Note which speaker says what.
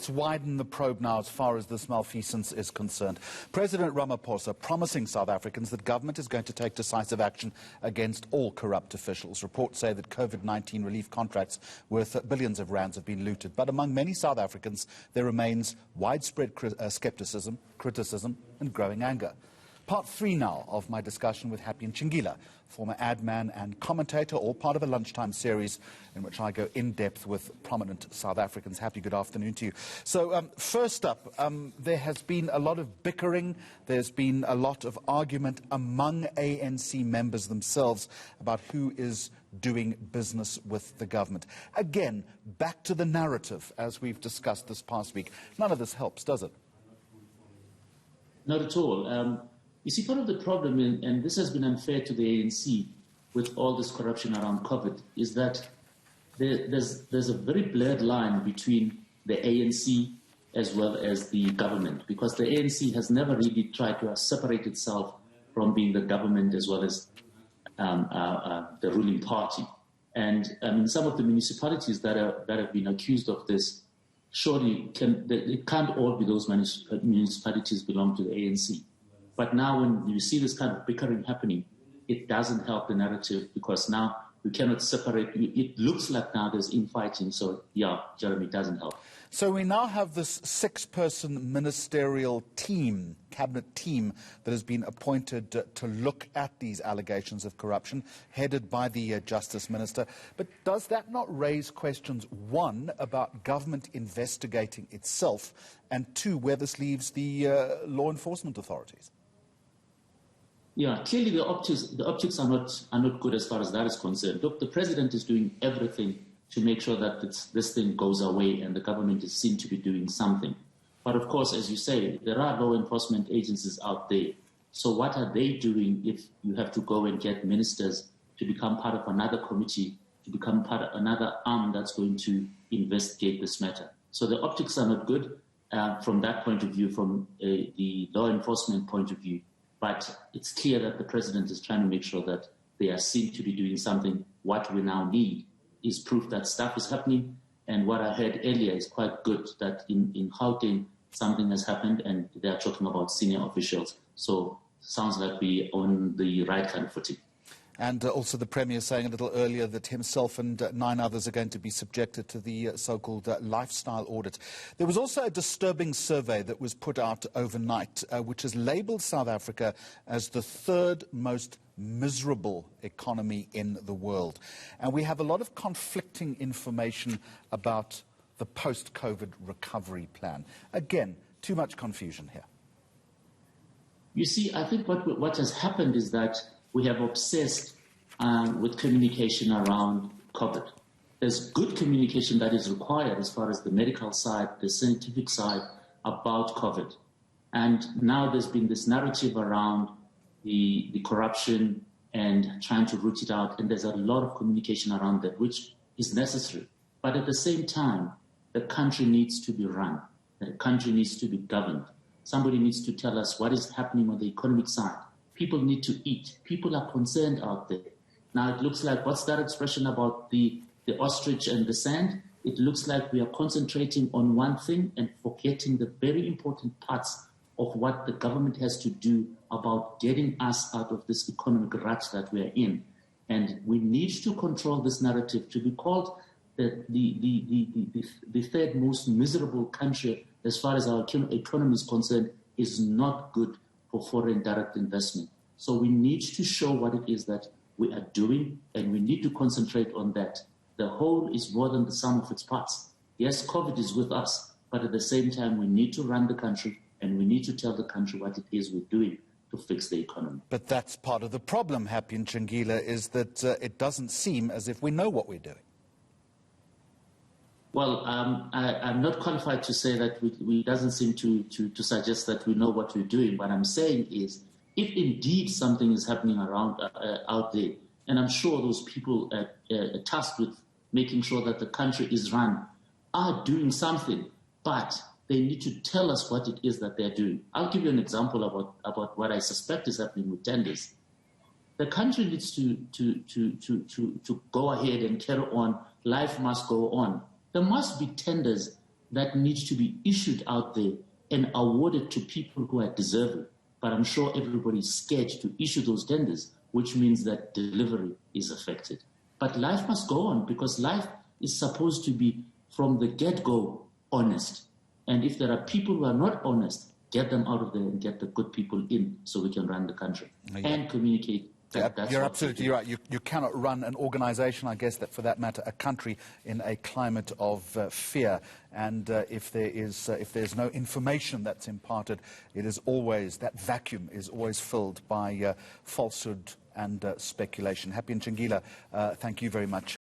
Speaker 1: Let's widen the probe now as far as this malfeasance is concerned. President Ramaphosa promising South Africans that government is going to take decisive action against all corrupt officials. Reports say that COVID-19 relief contracts worth billions of rands have been looted. But among many South Africans, there remains widespread scepticism, criticism and growing anger. Part 3 now of my discussion with Happy Ntshingila, former ad man and commentator, all part of a lunchtime series in which I go in depth with prominent South Africans. Happy good afternoon to you. So first up, there has been a lot of bickering, there's been a lot of argument among ANC members themselves about who is doing business with the government. Again, back to the narrative as we've discussed this past week. None of this helps, does it?
Speaker 2: Not at all. You see, part of the problem, and this has been unfair to the ANC with all this corruption around COVID, is that there's a very blurred line between the ANC as well as the government, because the ANC has never really tried to separate itself from being the government as well as the ruling party. And some of the municipalities that have been accused of this, surely it can't all be those municipalities belong to the ANC. But now when you see this kind of bickering happening, it doesn't help the narrative, because now we cannot separate. It looks like now there's infighting. So, yeah, Jeremy, it doesn't help.
Speaker 1: So we now have this 6-person ministerial team, cabinet team, that has been appointed to look at these allegations of corruption, headed by the Justice Minister. But does that not raise questions, one, about government investigating itself, and two, where this leaves the law enforcement authorities?
Speaker 2: Yeah, clearly the optics are not good as far as that is concerned. Look, the president is doing everything to make sure that this thing goes away and the government is seen to be doing something. But of course, as you say, there are law enforcement agencies out there. So what are they doing if you have to go and get ministers to become part of another committee, to become part of another arm that's going to investigate this matter? So the optics are not good from that point of view, from the law enforcement point of view. But it's clear that the president is trying to make sure that they are seen to be doing something. What we now need is proof that stuff is happening. And what I heard earlier is quite good, that in Gauteng something has happened and they are talking about senior officials. So sounds like we're on the right kind of footing.
Speaker 1: And also the Premier saying a little earlier that himself and 9 others are going to be subjected to the so-called lifestyle audit. There was also a disturbing survey that was put out overnight, which has labelled South Africa as the 3rd most miserable economy in the world. And we have a lot of conflicting information about the post-COVID recovery plan. Again, too much confusion here.
Speaker 2: You see, I think what has happened is that we have obsessed with communication around COVID. There's good communication that is required as far as the medical side, the scientific side about COVID. And now there's been this narrative around the corruption and trying to root it out. And there's a lot of communication around that, which is necessary. But at the same time, the country needs to be run. The country needs to be governed. Somebody needs to tell us what is happening on the economic side. People need to eat. People are concerned out there. Now it looks like, what's that expression about the ostrich and the sand? It looks like we are concentrating on one thing and forgetting the very important parts of what the government has to do about getting us out of this economic rut that we are in. And we need to control this narrative to be called the 3rd most miserable country as far as our economy is concerned is not good for foreign direct investment. So we need to show what it is that we are doing, and we need to concentrate on that. The whole is more than the sum of its parts. Yes, COVID is with us, but at the same time, we need to run the country, and we need to tell the country what it is we're doing to fix the economy.
Speaker 1: But that's part of the problem, Happy Ntshingila, is that it doesn't seem as if we know what we're doing.
Speaker 2: Well, I'm not qualified to say that we doesn't seem to suggest that we know what we're doing. What I'm saying is, if indeed something is happening around out there, and I'm sure those people tasked with making sure that the country is run are doing something, but they need to tell us what it is that they're doing. I'll give you an example about what I suspect is happening with tenders. The country needs to go ahead and carry on. Life must go on. There must be tenders that needs to be issued out there and awarded to people who are deserving. But I'm sure everybody's scared to issue those tenders, which means that delivery is affected. But life must go on, because life is supposed to be, from the get-go, honest. And if there are people who are not honest, get them out of there and get the good people in so we can run the country and communicate.
Speaker 1: You're absolutely right. You cannot run an organization, I guess, that for that matter, a country, in a climate of fear. And if there's no information that's imparted, it is always, that vacuum is always filled by falsehood and speculation. Happy Ntshingila, thank you very much.